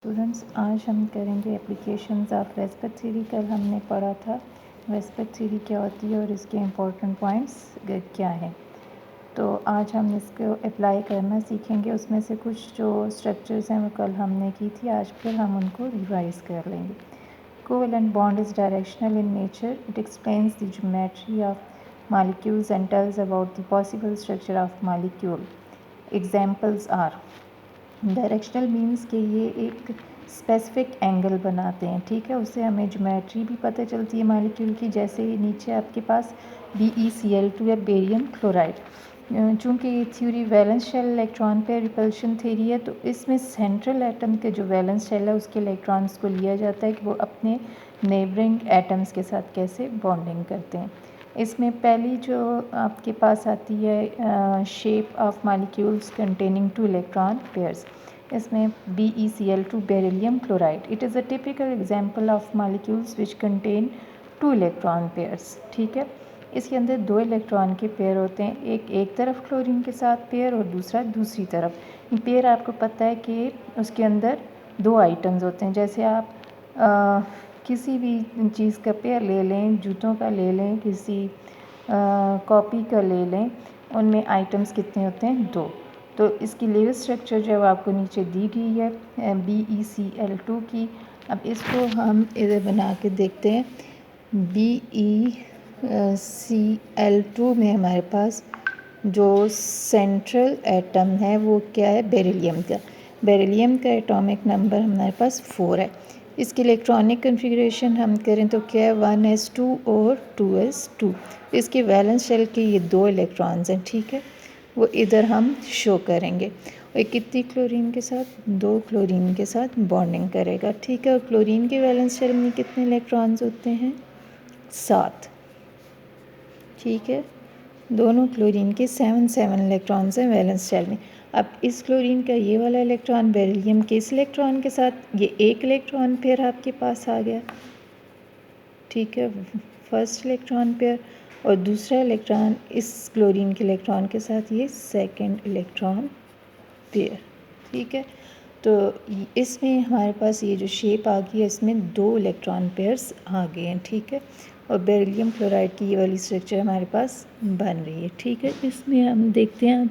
Students, आज हम करेंगे एप्लीकेशंस ऑफ वेस्पर थ्योरी। कल हमने पढ़ा था वेस्पर थ्योरी क्या होती है और इसके इम्पोर्टेंट पॉइंट्स क्या हैं। तो आज हम इसको अप्लाई करना सीखेंगे। उसमें से कुछ जो स्ट्रक्चर्स हैं वो कल हमने की थी, आज फिर हम उनको रिवाइज कर लेंगे। Covalent bond is directional in nature. It explains the geometry of molecules and tells about the possible structure of molecule. Examples are, directional means कि ये एक स्पेसिफिक एंगल बनाते हैं, ठीक है। उससे हमें ज्योमेट्री भी पता चलती है मॉलिक्यूल की। जैसे नीचे आपके पास BeCl2 या बेरियम क्लोराइड। चूँकि ये थ्योरी वैलेंस शेल इलेक्ट्रॉन पे रिपल्शन थ्योरी है, तो इसमें सेंट्रल एटम के जो वैलेंस शेल है उसके इलेक्ट्रॉन्स को लिया जाता है कि वो अपने नेबरिंग एटम्स के साथ कैसे बॉन्डिंग करते हैं। इसमें पहली जो आपके पास आती है shape of molecules containing 2 electron pairs. इसमें BeCl2 beryllium chloride, it is a typical example of molecules which contain 2 electron pairs, ठीक है। इसके अंदर 2 इलेक्ट्रॉन के पेयर होते हैं, एक तरफ क्लोरीन के साथ पेयर और दूसरा दूसरी तरफ। पेयर आपको पता है कि उसके अंदर 2 आइटम्स होते हैं। जैसे आप किसी भी चीज़ का पेयर ले लें, जूतों का ले लें, किसी कॉपी का ले लें, उनमें आइटम्स कितने होते हैं? 2। तो इसकी लेयर स्ट्रक्चर जो है आपको नीचे दी गई है BeCl2 की। अब इसको हम इधर बना के देखते हैं। BeCl2 में हमारे पास जो सेंट्रल एटम है वो क्या है? बेरिलियम का। बेरिलियम का एटॉमिक नंबर हमारे पास 4 है। इसकी इलेक्ट्रॉनिक कन्फिग्रेशन हम करें तो क्या है? 1s2 और 2s2। इसके वैलेंस शेल के ये 2 इलेक्ट्रॉन्स हैं, ठीक है। वो इधर हम शो करेंगे। और कितनी क्लोरीन के साथ? 2 क्लोरीन के साथ बॉन्डिंग करेगा, ठीक है। और क्लोरीन के वैलेंस शेल में कितने इलेक्ट्रॉन्स होते हैं? 7, ठीक है। दोनों क्लोरीन के 7 इलेक्ट्रॉन्स हैं वैलेंस शेल में। अब इस क्लोरीन का ये वाला इलेक्ट्रॉन बेरिलियम के इस इलेक्ट्रॉन के साथ, ये एक इलेक्ट्रॉन पेयर आपके पास आ गया, ठीक है, फर्स्ट इलेक्ट्रॉन पेयर। और दूसरा इलेक्ट्रॉन इस क्लोरीन के इलेक्ट्रॉन के साथ ये सेकंड इलेक्ट्रॉन पेयर, ठीक है। तो इसमें हमारे पास ये जो शेप आ गई है, इसमें 2 इलेक्ट्रॉन पेयर्स आ गए हैं, ठीक है। और बेरिलियम क्लोराइड की ये वाली स्ट्रक्चर हमारे पास बन रही है, ठीक है। इसमें हम देखते हैं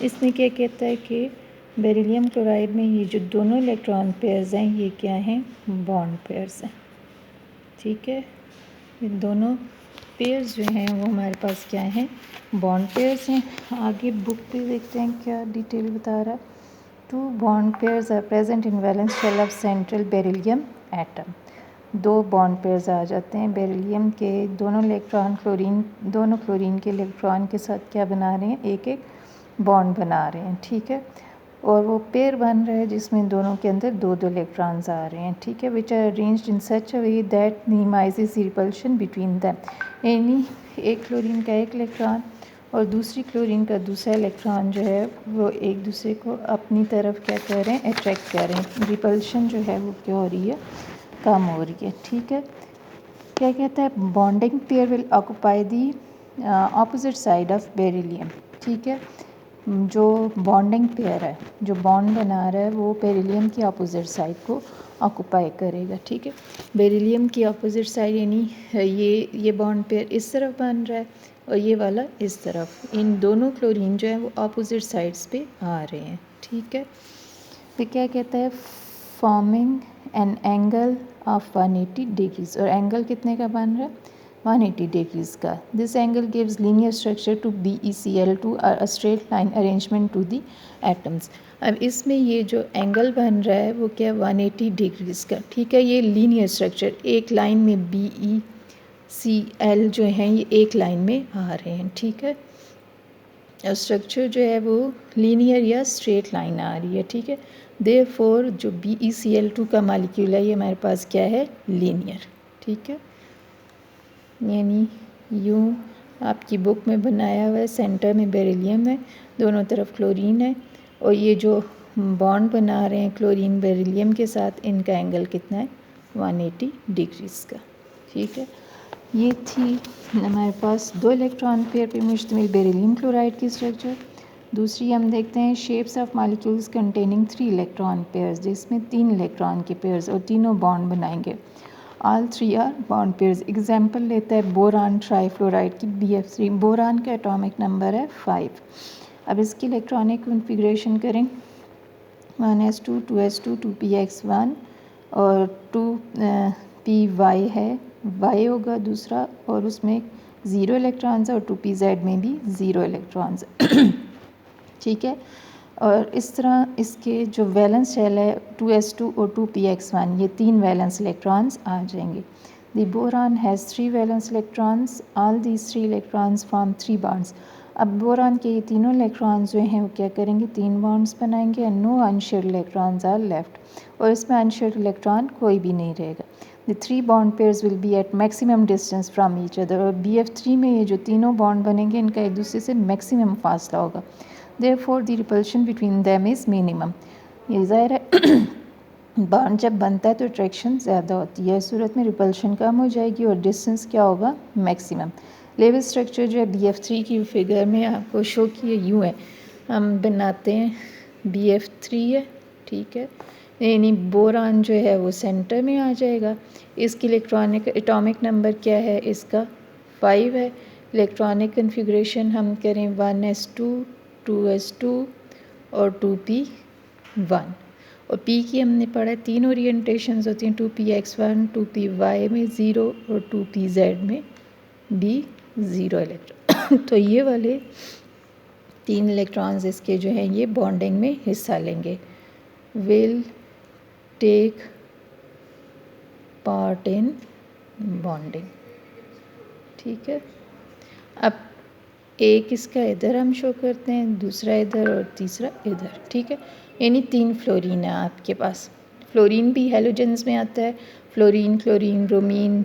इसमें क्या कहता है कि बेरिलियम क्लोराइड में ये जो दोनों इलेक्ट्रॉन पेयर्स हैं ये क्या हैं? बॉन्ड पेयर्स हैं, ठीक है। ये दोनों पेयर्स जो हैं वो हमारे पास क्या हैं? बॉन्ड पेयर्स हैं। आगे बुक पे देखते हैं क्या डिटेल बता रहा है। 2 bond pairs are present in valence shell of central beryllium atom. 2 bond pairs आ जाते हैं बेरिलियम के। दोनों क्लोरीन के इलेक्ट्रॉन के साथ क्या बना रहे हैं? एक एक बॉन्ड बना रहे हैं, ठीक है। और वो पेयर बन रहा है जिसमें दोनों के अंदर 2 इलेक्ट्रॉन्स आ रहे हैं, ठीक है। Which are arranged in such a way that minimises repulsion between them. यानी एक क्लोरीन का एक इलेक्ट्रॉन और दूसरी क्लोरीन का दूसरा इलेक्ट्रॉन जो है वो एक दूसरे को अपनी तरफ क्या कर रहे हैं? अट्रैक्ट कर रहे हैं। रिपल्शन जो है वो क्या हो रही है? कम हो रही है, ठीक है। क्या कहता है? Bonding pair will occupy the opposite side of beryllium, ठीक है। जो बॉन्डिंग पेयर है, जो बॉन्ड बना रहा है, वो बेरिलियम की अपोजिट साइड को ऑक्यूपाई करेगा, ठीक है। बेरिलियम की अपोजिट साइड यानी ये बॉन्ड पेयर इस तरफ बन रहा है और ये वाला इस तरफ। इन दोनों क्लोरीन जो है वो अपोजिट साइड्स पे आ रहे हैं, ठीक है। फिर क्या कहता है? Forming an angle of 180 degrees. और एंगल कितने का बन रहा है? 180 डिग्रीज़ का। This angle gives linear structure to BeCl2 और a straight line arrangement to the atoms. अब इसमें ये जो एंगल बन रहा है वो क्या? 180 डिग्रीज़ का, ठीक है। ये लीनियर स्ट्रक्चर एक लाइन में BeCl जो हैं ये एक लाइन में आ रहे हैं, ठीक है। और स्ट्रक्चर जो है वो लीनियर या स्ट्रेट लाइन आ रही है, ठीक है। देयरफॉर जो BeCl2 का मॉलिक्यूल है ये हमारे पास क्या है? लीनियर, ठीक है। यानी यूँ आपकी बुक में बनाया हुआ है, सेंटर में बेरिलियम है, दोनों तरफ क्लोरीन है, और ये जो बॉन्ड बना रहे हैं क्लोरीन बेरिलियम के साथ, इनका एंगल कितना है? 180 डिग्रीज़ का, ठीक है। ये थी हमारे पास 2 इलेक्ट्रॉन पेयर पे मुश्तमिल बेरिलियम क्लोराइड की स्ट्रक्चर। दूसरी हम देखते हैं shapes of molecules containing 3 electron pairs, जिसमें 3 इलेक्ट्रॉन के पेयर्स और तीनों बॉन्ड बनाएंगे। All 3 are bond pairs. Example लेता है बोरान ट्राईफ्लोराइड की BF3। बोरान का एटॉमिक नंबर है 5। अब इसकी इलेक्ट्रॉनिक कॉन्फ़िगरेशन करें 1s2 2s2 2px1 और 2py है, y होगा दूसरा, और उसमें 0 इलेक्ट्रॉन्स और 2pz में भी 0 इलेक्ट्रॉन्स। ठीक है। और इस तरह इसके जो वैलेंस शेल है 2s2 और 2px1, ये 3 वैलेंस इलेक्ट्रॉन्स आ जाएंगे। The boron has 3 valence electrons, all these 3 electrons form 3 bonds. अब बोरान के ये तीनों इलेक्ट्रॉन्स जो हैं वो क्या करेंगे, 3 बॉन्ड्स बनाएंगे and no unshared electrons are left, और इसमें अनशेयर्ड इलेक्ट्रॉन कोई भी नहीं रहेगा। The 3 bond pairs will be at maximum distance from each other, और BF3 में ये जो तीनों बॉन्ड बनेंगे इनका एक दूसरे से मैक्सिमम फासला होगा। Therefore the repulsion between them is minimum. ये ज़ाहिर है बॉन्ड जब बनता है तो अट्रैक्शन ज़्यादा होती है, इस सूरत में रिपल्शन कम हो जाएगी और डिस्टेंस क्या होगा, मैक्सिमम। लेवल स्ट्रक्चर जो है BF3 की फिगर में आपको शो किए यूँ है। हम बनाते हैं BF3 है, ठीक है, यानी बोरान जो है वो सेंटर में आ जाएगा। इसकी इलेक्ट्रॉनिक एटॉमिक नंबर क्या है, इसका 5 है। इलेक्ट्रॉनिक कन्फिग्रेशन हम करें 1s2 2s2 और 2p1, और P की हमने पढ़ा 3 ओरिएंटेशंस होती हैं, 2px1 2py में 0 और 2pz में भी 0 इलेक्ट्रॉन। तो ये वाले 3 इलेक्ट्रॉन्स इसके जो हैं ये बॉन्डिंग में हिस्सा लेंगे, will take part in bonding. ठीक है। अब एक इसका इधर हम शो करते हैं, दूसरा इधर और तीसरा इधर। ठीक है, यानी 3 फ्लोरीन है आपके पास। फ्लोरीन भी हेलोजेंस में आता है, फ्लोरीन क्लोरीन ब्रोमीन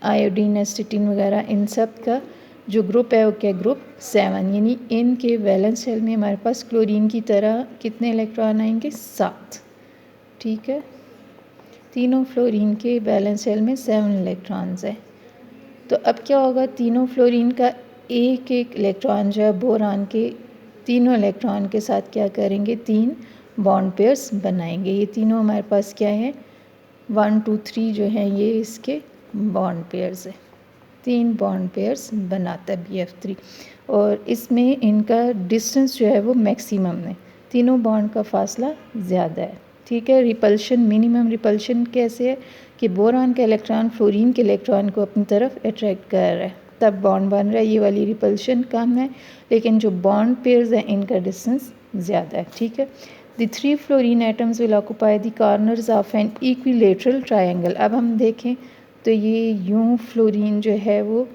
आयोडीन एसिटिन वगैरह, इन सब का जो ग्रुप है वो क्या, ग्रुप 7, यानी इनके वैलेंस शेल में हमारे पास क्लोरीन की तरह कितने इलेक्ट्रॉन आएंगे, 7। ठीक है, तीनों फ्लोरीन के वैलेंस शेल में 7 इलेक्ट्रॉन्स हैं। तो अब क्या होगा, तीनों फ्लोरीन का एक एक इलेक्ट्रॉन जो है बोरान के तीनों इलेक्ट्रॉन के साथ क्या करेंगे, 3 बॉन्ड पेयर्स बनाएंगे। ये तीनों हमारे पास क्या है, 1 2 3 जो हैं ये इसके बॉन्ड पेयर्स है, 3 बॉन्ड पेयर्स बनाता है BF3, और इसमें इनका डिस्टेंस जो है वो मैक्सिमम है, तीनों बॉन्ड का फासला ज़्यादा है। ठीक है। रिपल्शन मिनिमम रिपल्शन कैसे है कि बोरान का इलेक्ट्रॉन फ्लोरीन के इलेक्ट्रॉन को अपनी तरफ अट्रैक्ट कर रहा है, तब बॉन्ड बन रहा है, ये वाली रिपल्शन कम है, लेकिन जो बॉन्ड पेयर्स हैं इनका डिस्टेंस ज़्यादा है। ठीक है। The 3 fluorine atoms will occupy the corners of an equilateral triangle. अब हम देखें तो ये यूँ फ्लोरीन जो है वो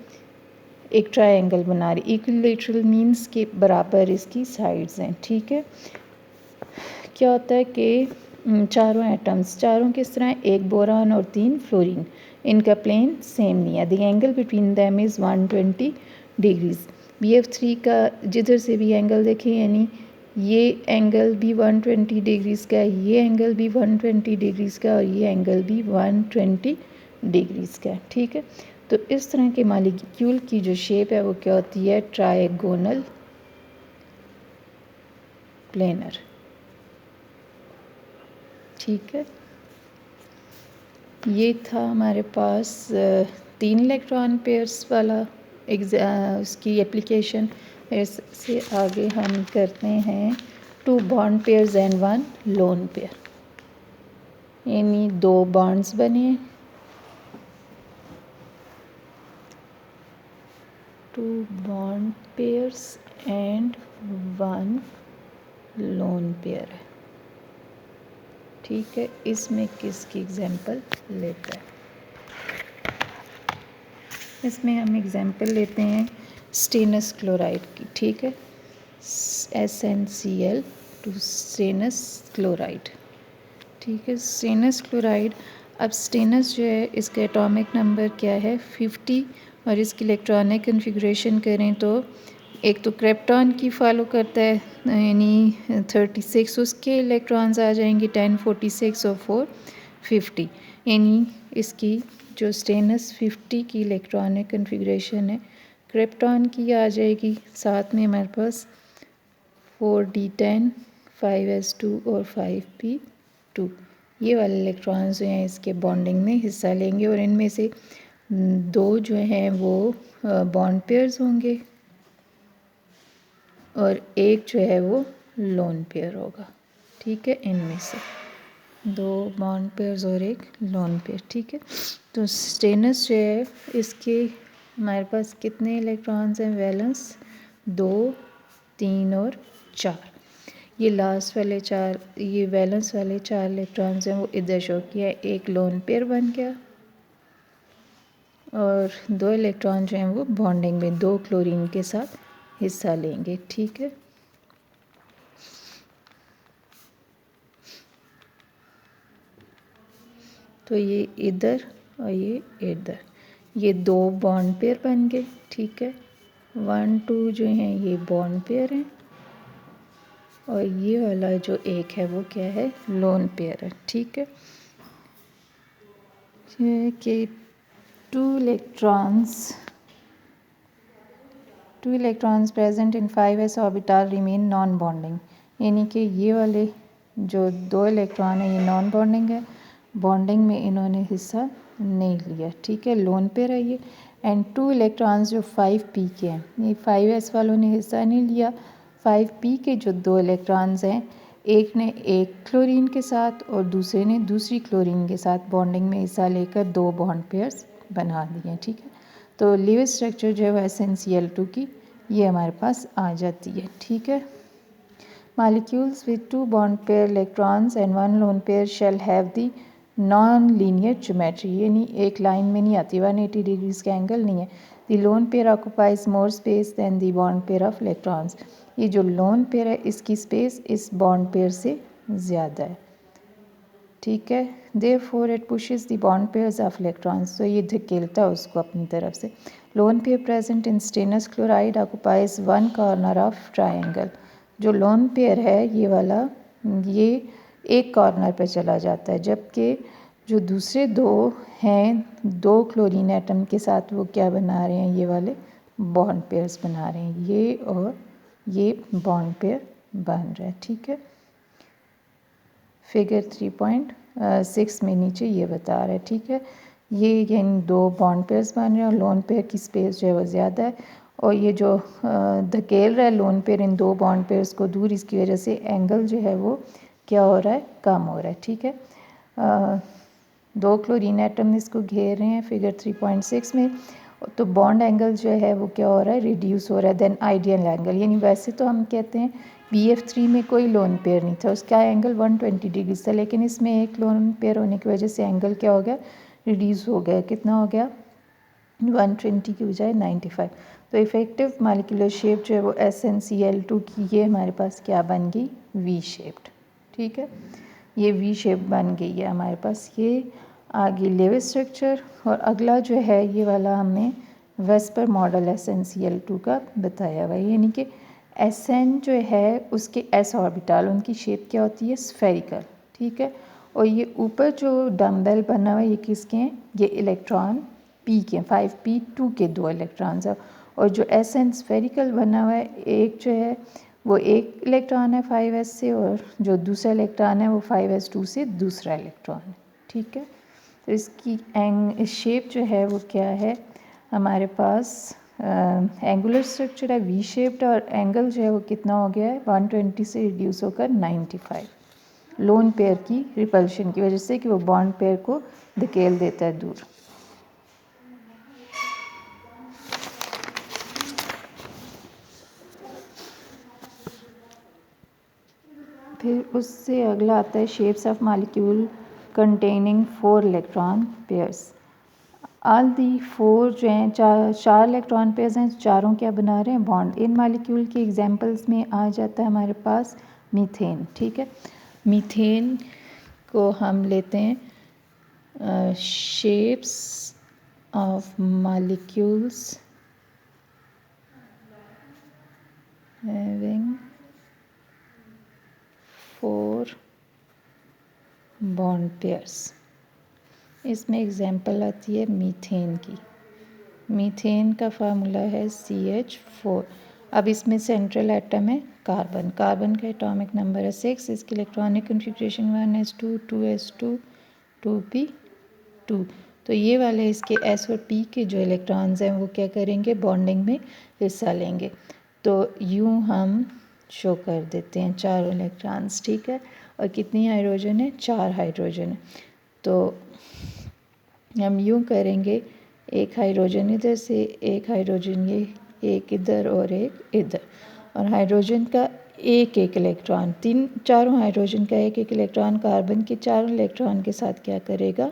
एक ट्रायंगल बना रही, इक्विलेटरल मीन्स के बराबर इसकी साइड्स हैं। ठीक है। क्या होता है कि चारों एटम्स, चारों किस तरह, एक बोरान और 3 फ्लोरीन, इनका प्लेन सेम नहीं है। The angle between them is 120 degrees. BF3 का जिधर से भी एंगल देखें, यानी ये एंगल भी 120 डिग्रीज़ का है, ये एंगल भी 120 डिग्रीज़ का, और ये एंगल भी 120 डिग्रीज़ का है। ठीक है। तो इस तरह के मॉलिक्यूल की जो शेप है वो क्या होती है, ट्रायगोनल प्लेनर। ठीक है। ये था हमारे पास 3 इलेक्ट्रॉन पेयर्स वाला उसकी एप्लीकेशन। इससे आगे हम करते हैं 2 bond pairs and 1 lone pair, यानी 2 बॉन्ड्स बने, 2 bond pairs and 1 lone pair है। ठीक है। इसमें किसकी एग्जांपल लेते हैं, इसमें हम एग्जांपल लेते हैं स्टेनस क्लोराइड की। ठीक है, SnCl टू स्टेनस क्लोराइड। ठीक है, स्टेनस क्लोराइड। अब स्टेनस जो है इसका एटॉमिक नंबर क्या है, 50, और इसकी इलेक्ट्रॉनिक कन्फिग्रेशन करें तो एक तो क्रिप्टॉन की फॉलो करता है, यानी 36 उसके इलेक्ट्रॉन्स आ जाएंगे, 10 46 और 4 50, यानी इसकी जो स्टेनस 50 की इलेक्ट्रॉनिक कन्फिग्रेशन है, क्रिप्टॉन की आ जाएगी, साथ में हमारे पास 4d10, 5s2 और 5p2। ये वाले इलेक्ट्रॉन्स जो हैं इसके बॉन्डिंग में हिस्सा लेंगे और इनमें से दो जो हैं वो बॉन्ड पेयर्स होंगे और एक जो है वो लोन पेयर होगा। ठीक है, इनमें से दो बॉन्ड पेयर्स और एक लोन पेयर। ठीक है, तो स्टेनस जो है इसके हमारे पास कितने इलेक्ट्रॉन्स हैं? वैलेंस 2, 3 और 4। ये लास्ट वाले 4, ये वैलेंस वाले 4 इलेक्ट्रॉन्स हैं वो इधर शो किया है, एक लोन पेयर बन गया और 2 इलेक्ट्रॉन जो हैं वो बॉन्डिंग में 2 क्लोरीन के साथ हिस्सा लेंगे। ठीक है, तो ये इधर और ये इधर, ये 2 बॉन्ड पेयर बन गए। ठीक है, 1, 2 जो हैं ये बॉन्ड पेयर हैं और ये वाला जो एक है वो क्या है? लोन पेयर है। ठीक है, कि 2 electrons present in 5s orbital remain non bonding, यानी कि ये वाले जो 2 इलेक्ट्रॉन है ये नॉन बॉन्डिंग है, बॉन्डिंग में इन्होंने हिस्सा नहीं लिया। ठीक है, लोन पेयर है ये। एंड 2 इलेक्ट्रॉन्स जो 5p के हैं, ये 5s वालों ने हिस्सा नहीं लिया। 5p के जो 2 इलेक्ट्रॉन्स हैं, एक ने एक क्लोरीन के साथ और दूसरे ने दूसरी क्लोरीन के साथ बॉन्डिंग में हिस्सा लेकर 2 बॉन्ड पेयर्स बना दिए। ठीक है, तो लिविस स्ट्रक्चर जो है वो SnCl2 की ये हमारे पास आ जाती है। ठीक है, Molecules with 2 bond pair electrons and 1 lone pair shall have the non-linear geometry, यानी एक लाइन में नहीं आती, 180 डिग्रीज का एंगल नहीं है। The lone pair occupies more space than the bond pair of electrons, ये जो लोन पेयर है इसकी स्पेस इस बॉन्ड पेयर से ज़्यादा है। ठीक है, therefore it pushes the bond pairs of electrons, तो ये धकेलता है उसको अपनी तरफ से। Lone pair present in stannous chloride occupies one corner of triangle, जो लोन पेयर है ये वाला ये एक कॉर्नर पे चला जाता है, जबकि जो दूसरे 2 हैं 2 क्लोरीन एटम के साथ वो क्या बना रहे हैं? ये वाले बॉन्ड पेयर्स बना रहे हैं, ये और ये बॉन्ड पेयर बन रहा है। ठीक है, फिगर 3.6 में नीचे ये बता रहा है। ठीक है, ये इन 2 बॉन्ड पेयर्स बन रहे हैं और लोन पेयर की स्पेस जो है वो ज़्यादा है और ये जो धकेल रहा है लोन पेयर इन 2 बॉन्ड पेयर्स को दूर, इसकी वजह से एंगल जो है वो क्या हो रहा है? कम हो रहा है। ठीक है, 2 क्लोरीन एटम इसको घेर रहे हैं फिगर 3.6 में, तो बॉन्ड एंगल जो है वो क्या हो रहा है? रिड्यूस हो रहा है देन आइडियल एंगल, यानी वैसे तो हम कहते हैं BF3 में कोई लोन पेयर नहीं था, उसका एंगल 120 डिग्री था, लेकिन इसमें एक लोन पेयर होने की वजह से एंगल क्या हो गया? रिड्यूस हो गया। कितना हो गया? 120 की बजाय 95। तो इफ़ेक्टिव मालिकुलर शेप जो है वो SnCl2 की ये हमारे पास क्या बन गई? V shaped. ठीक है, ये वी शेप बन गई है हमारे पास। ये आगे लेविस स्ट्रक्चर और अगला जो है ये वाला हमने वेस्पर मॉडल SnCl2 का बताया हुआ है, यानी कि Sn जो है उसके s ऑर्बिटल उनकी शेप क्या होती है? स्फेरिकल। ठीक है, और ये ऊपर जो डम्बेल बना हुआ है ये किसके हैं? ये इलेक्ट्रॉन p के 5p2 के 2 इलेक्ट्रॉन्स है और जो Sn स्फेरिकल बना हुआ है एक जो है वो एक इलेक्ट्रॉन है 5s से और जो दूसरा इलेक्ट्रॉन है वो 5s2 से दूसरा इलेक्ट्रॉन है। ठीक है, तो इसकी शेप जो है वो क्या है? हमारे पास एंगुलर स्ट्रक्चर है वी शेप्ड और एंगल जो है वो कितना हो गया है? 120 से रिड्यूस होकर 95, लोन पेयर की रिपल्शन की वजह से कि वो बॉन्ड पेयर को धकेल देता है दूर। फिर उससे अगला आता है shapes of molecule containing 4 electron pairs. All the 4 जो हैं 4 इलेक्ट्रॉन पेयर्स हैं, चारों क्या बना रहे हैं? बॉन्ड। इन मॉलिक्यूल के एग्जांपल्स में आ जाता है हमारे पास मीथेन। ठीक है, मीथेन को हम लेते हैं shapes of molecules having 4 bond pairs. इसमें एग्जांपल आती है मीथेन की। मीथेन का फार्मूला है CH4। अब इसमें सेंट्रल एटम है कार्बन। कार्बन का एटॉमिक नंबर है 6, इसकी electronic configuration 1s2 2s2 2p2। तो ये वाले इसके s और p के जो इलेक्ट्रॉन्स हैं वो क्या करेंगे, बॉन्डिंग में हिस्सा लेंगे। तो यूँ हम शो कर देते हैं चारों इलेक्ट्रॉन्स, ठीक है। और कितनी हाइड्रोजन है, 4 हाइड्रोजन है। तो हम यूँ करेंगे, एक हाइड्रोजन इधर से, एक हाइड्रोजन ये, एक इधर और एक इधर। और हाइड्रोजन का एक एक इलेक्ट्रॉन, चारों हाइड्रोजन का एक एक इलेक्ट्रॉन कार्बन के चारों इलेक्ट्रॉन के साथ क्या करेगा,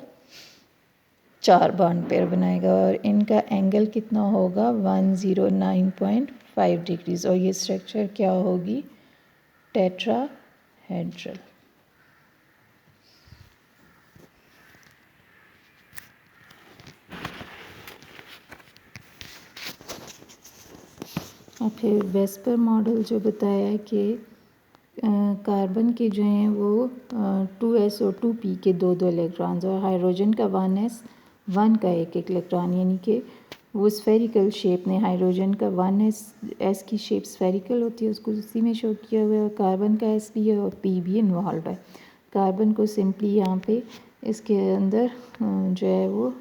4 बॉन्ड पेयर बनाएगा। और इनका एंगल कितना होगा, 109.5 डिग्रीज। और ये स्ट्रक्चर क्या होगी, टेट्राहेड्रल। और फिर वेस्पर मॉडल जो बताया कि कार्बन के जो हैं वो 2s और 2p के 2 इलेक्ट्रॉन्स, और हाइड्रोजन का 1s 1 का एक इलेक्ट्रॉन, यानी कि वो स्फेरिकल शेप में, हाइड्रोजन का 1s की शेप स्फेरिकल होती है, उसको उसी में शो किया हुआ है। और कार्बन का s भी है और p भी इन्वॉल्व है। कार्बन को सिंपली यहाँ पे इसके अंदर जो है वो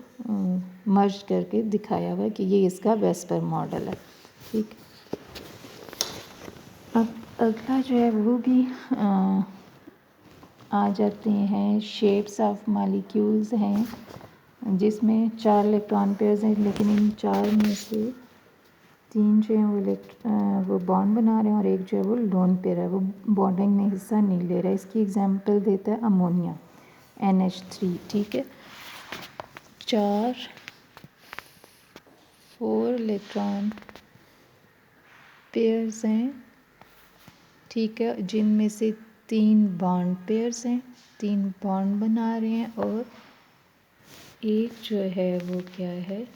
मर्ज करके दिखाया हुआ है कि ये इसका वेस्पर मॉडल है, ठीक। अब अगला जो है वो भी आ जाते हैं, शेप्स ऑफ मॉलिक्यूल्स हैं जिसमें 4 इलेक्ट्रॉन पेयर्स हैं, लेकिन इन 4 में से 3 जो हैं वो बॉन्ड बना रहे हैं और एक जो है वो लोन पेयर है, वो बॉन्डिंग में हिस्सा नहीं ले रहा है। इसकी एग्जांपल देता है अमोनिया NH3, ठीक है। 4 इलेक्ट्रॉन पेयर्स हैं, ठीक है, जिनमें से 3 बॉन्ड पेयर्स हैं, 3 बॉन्ड बना रहे हैं। और एक जो है वो क्या है,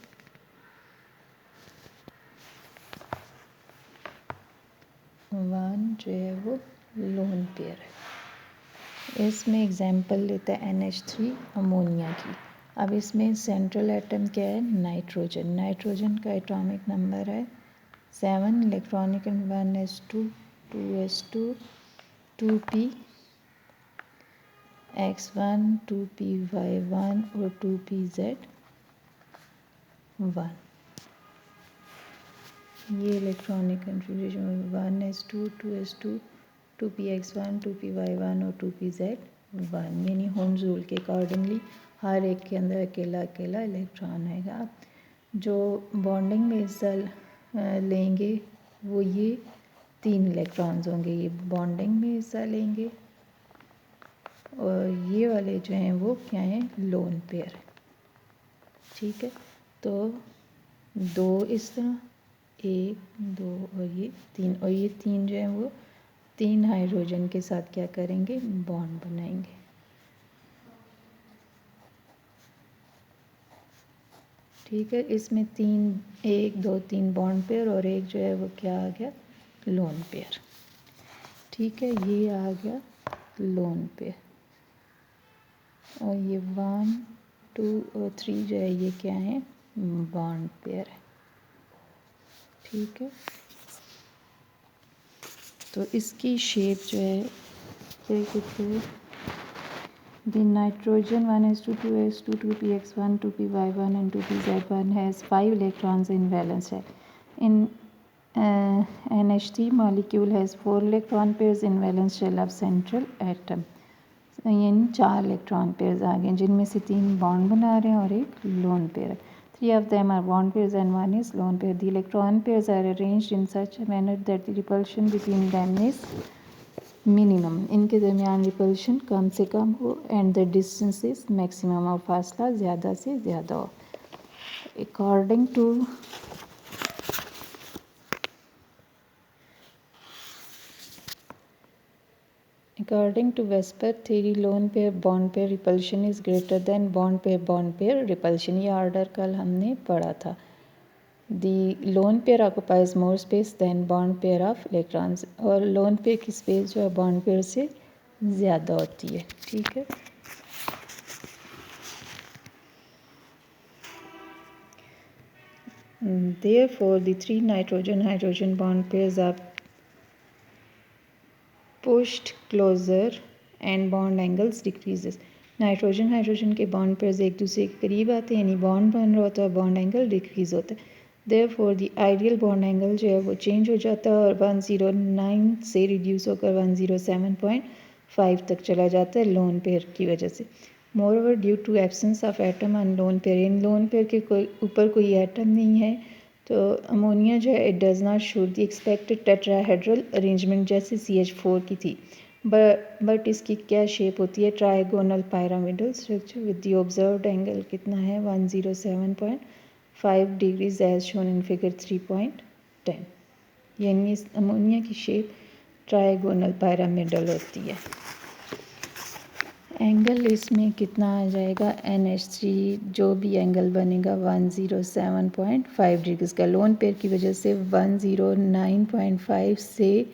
वन जो है वो लोन पेयर है। इसमें एग्जांपल लेता है NH3 अमोनिया की। अब इसमें सेंट्रल एटम क्या है, नाइट्रोजन। नाइट्रोजन का एटॉमिक नंबर है 7, electronic 1s2 2s2 2p x1 2py1 और 2pz1। ये electronic configuration 1s2 2s2 2px1 2py1 और 2pz1, यानी होम्स रूल के अकॉर्डिंगली हर एक के अंदर अकेला अकेला इलेक्ट्रॉन आएगा। जो बॉन्डिंग में हिस्सा लेंगे वो ये 3 इलेक्ट्रॉन्स होंगे, ये बॉन्डिंग में हिस्सा लेंगे। और ये वाले जो हैं वो क्या हैं, लोन पेयर, ठीक है। तो 2 इस तरह, 1 2 और ये 3, और ये 3 जो हैं वो 3 हाइड्रोजन के साथ क्या करेंगे, बॉन्ड बनाएंगे, ठीक है। इसमें 1 2 3 बॉन्ड पेयर और एक जो है वो क्या आ गया, लोन पेयर, ठीक है। ये आ गया लोन पेयर। और ये 1 2 और 3 जो है ये क्या है, बॉन्ड पेयर है, ठीक है। तो इसकी शेप जो है क्या कहते हैं, the nitrogen 1s2 2s2 2px1 2py1 and 2pz1 has 5 electrons in valence shell. In NH3 molecule has 4 electron pairs in valence shell of central atom. यानी 4 इलेक्ट्रॉन पेयर्स आ गए, जिनमें से 3 बॉन्ड बना रहे हैं और एक लोन पेयर है। 3 of them are bond pairs and 1 is lone pair. The electron pairs are arranged in such a manner that the repulsion between them is minimum. इनके दरमियान रिपल्शन कम से कम हो and the distance is maximum, और फासला ज़्यादा से ज़्यादा हो। According to Vesper theory, lone pair bond pair repulsion is greater than bond pair repulsion. ये ऑर्डर कल हमने पढ़ा था। The lone pair occupies more space than bond pair of electrons. और lone pair की स्पेस जो है बॉन्ड पेयर से ज़्यादा होती है, ठीक है। Therefore, the three nitrogen-hydrogen bond pairs are pushed closer and bond angles decreases. Nitrogen hydrogen के बॉन्ड पेयर्स एक दूसरे के करीब आते हैं, यानी बॉन्ड बन रहा होता है, बॉन्ड एंगल डिक्रीज होता है. Therefore the ideal bond angle जो है वो चेंज हो जाता है और 109 से रिड्यूस होकर 107.5 तक चला जाता है लोन पेयर की वजह से. Moreover due to absence of atom on lone pair, इन लोन पेयर के ऊपर कोई एटम नहीं है, तो अमोनिया जो है it does not show the expected tetrahedral arrangement जैसे CH4 की थी, बट इसकी क्या शेप होती है, trigonal pyramidal structure with the observed angle कितना है 107.5 degrees as shown in figure 3.10. यानी इस अमोनिया की शेप ट्राइगोनल पायरामिडल होती है. एंगल इसमें कितना आ जाएगा, NH3 जो भी एंगल बनेगा 107.5 डिग्रीज का. लोन पेयर की वजह से 109.5 से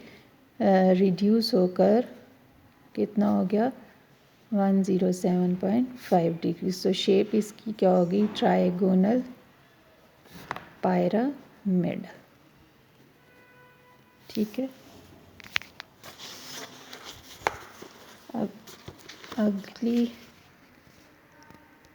रिड्यूस होकर कितना हो गया 107.5 डिग्रीज. तो शेप इसकी क्या होगी, ट्राइगोनल पायरामिड. ठीक है. अब अगली